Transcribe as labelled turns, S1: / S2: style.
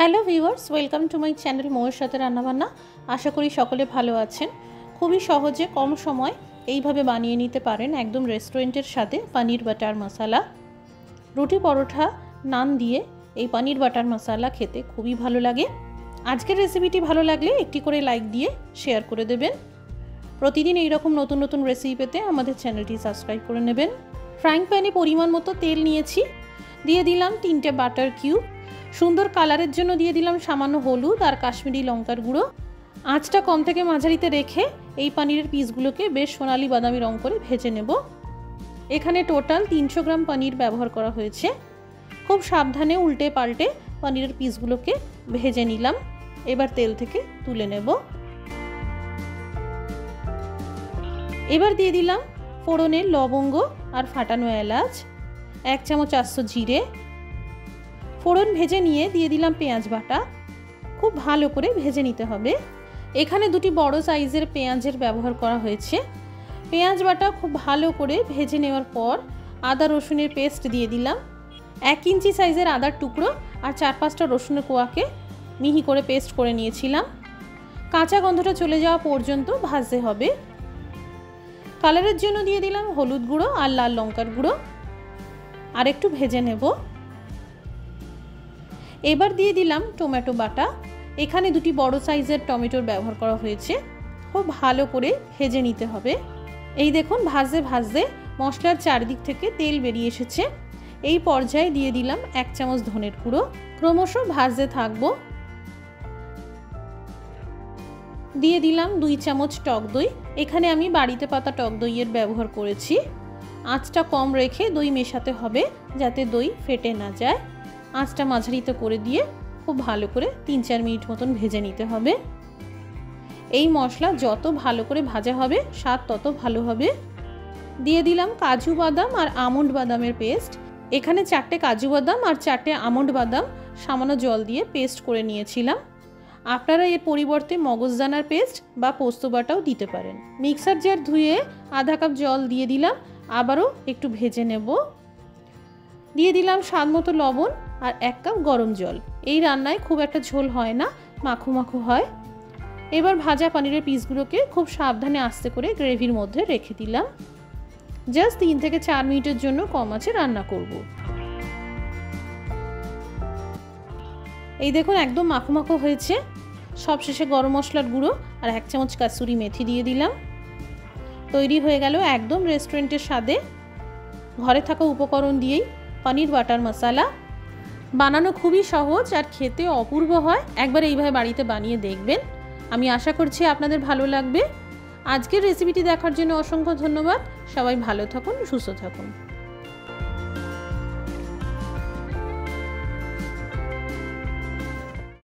S1: Hello viewers, welcome to my channel মৌয়ের সাথে রান্নাবান্না। আশা করি সকলে ভালো আছেন। খুবই সহজে কম সময় এইভাবে বানিয়ে নিতে পারেন একদম রেস্টুরেন্টের সাথে পনির বাটার মশলা। রুটি পরোটা নান দিয়ে এই পনির বাটার মশলা খেতে খুবই ভালো লাগে। আজকের রেসিপিটি ভালো লাগলে একটি করে লাইক দিয়ে শেয়ার করে দেবেন। প্রতিদিন এইরকম নতুন নতুন রেসিপি পেতে আমাদের চ্যানেলটি সাবস্ক্রাইব করে নেবেন। ফ্রাইং প্যানে পরিমাণ মতো তেল নিয়েছি, দিয়ে দিলাম 3টে বাটার কিউব। সুন্দর কালারের জন্য দিয়ে দিলাম সামান্য হলুদ আর কাশ্মীরি লঙ্কার গুঁড়ো। আঁচটা কম থেকে মাঝারিতে রেখে এই পনিরের পিসগুলোকে বেশ সোনালি বাদামি রং করে ভেজে নেব। এখানে টোটাল 300 গ্রাম পনির ব্যবহার করা হয়েছে। খুব সাবধানে উল্টে পাল্টে পনিরের পিসগুলোকে ভেজে নিলাম। এবার তেল থেকে তুলে নেব। এবার দিয়ে দিলাম ফোড়নের লবঙ্গ আর ফাটানো এলাচ, 1 চামচ আস্ত জিরে। ফোড়ন ভেজে নিয়ে দিয়ে দিলাম পেঁয়াজ বাটা। খুব ভালো করে ভেজে নিতে হবে। এখানে দুটি বড় সাইজের পেঁয়াজের ব্যবহার করা হয়েছে। পেঁয়াজ বাটা খুব ভালো করে ভেজে নেওয়ার পর আদা রসুনের পেস্ট দিয়ে দিলাম। 1 ইঞ্চি সাইজের আদার টুকরো আর 4-5টা রসুনের কোয়াকে মিহি করে পেস্ট করে নিয়েছিলাম। কাঁচা গন্ধটা চলে যাওয়া পর্যন্ত ভাজতে হবে। কালারের জন্য দিয়ে দিলাম হলুদ গুঁড়ো আর লাল লঙ্কার গুঁড়ো, আর একটু ভেজে নেব। এবার দিয়ে দিলাম টমেটো বাটা। এখানে দুটি বড় সাইজের টমেটোর ব্যবহার করা হয়েছে। খুব ভালো করে ভেজে নিতে হবে। এই দেখুন, ভাজতে ভাজতে মশলার চারদিক থেকে তেল বেরিয়ে এসেছে। এই পর্যায়ে দিয়ে দিলাম 1 চামচ ধনের গুঁড়ো। ক্রমশ ভাজতে থাকবো। দিয়ে দিলাম 2 চামচ টক দই। এখানে আমি বাড়িতে পাতা টক দইয়ের ব্যবহার করেছি। আঁচটা কম রেখে দই মেশাতে হবে যাতে দই ফেটে না যায়। আঁচটা মাঝারিতে করে দিয়ে খুব ভালো করে 3-4 মিনিট মতন ভেজে নিতে হবে। এই মশলা যত ভালো করে ভাজা হবে স্বাদ তত ভালো হবে। দিয়ে দিলাম কাজু বাদাম আর আমন্ড বাদামের পেস্ট। এখানে 4টে কাজু বাদাম আর 4টে আমন্ড বাদাম সামান্য জল দিয়ে পেস্ট করে নিয়েছিলাম। আপনারা এর পরিবর্তে মগজদানার পেস্ট বা পোস্ত বাটাও দিতে পারেন। মিক্সার জার ধুয়ে আধা কাপ জল দিয়ে দিলাম। আবারও একটু ভেজে নেব। দিয়ে দিলাম স্বাদ মতো লবণ আর 1 কাপ গরম জল। এই রান্নায় খুব একটা ঝোল হয় না, মাখো মাখো হয়। এবার ভাজা পনিরের পিসগুলোকে খুব সাবধানে আস্তে করে গ্রেভির মধ্যে রেখে দিলাম। জাস্ট 3 থেকে 4 মিনিটের জন্য কম আঁচে রান্না করব। এই দেখুন, একদম মাখো মাখো হয়েছে। সবশেষে গরম মশলার গুঁড়ো আর 1 চামচ কাসুরি মেথি দিয়ে দিলাম। তৈরি হয়ে গেল একদম রেস্টুরেন্টের স্বাদে ঘরে থাকা উপকরণ দিয়েই পনির বাটার মশলা। বানানো খুবই সহজ আর খেতে অপূর্ব হয়। একবার এইভাবে বাড়িতে বানিয়ে দেখবেন। আমি আশা করছি আপনাদের ভালো লাগবে। আজকের রেসিপিটি দেখার জন্য অসংখ্য ধন্যবাদ। সবাই ভালো থাকুন, সুস্থ থাকুন।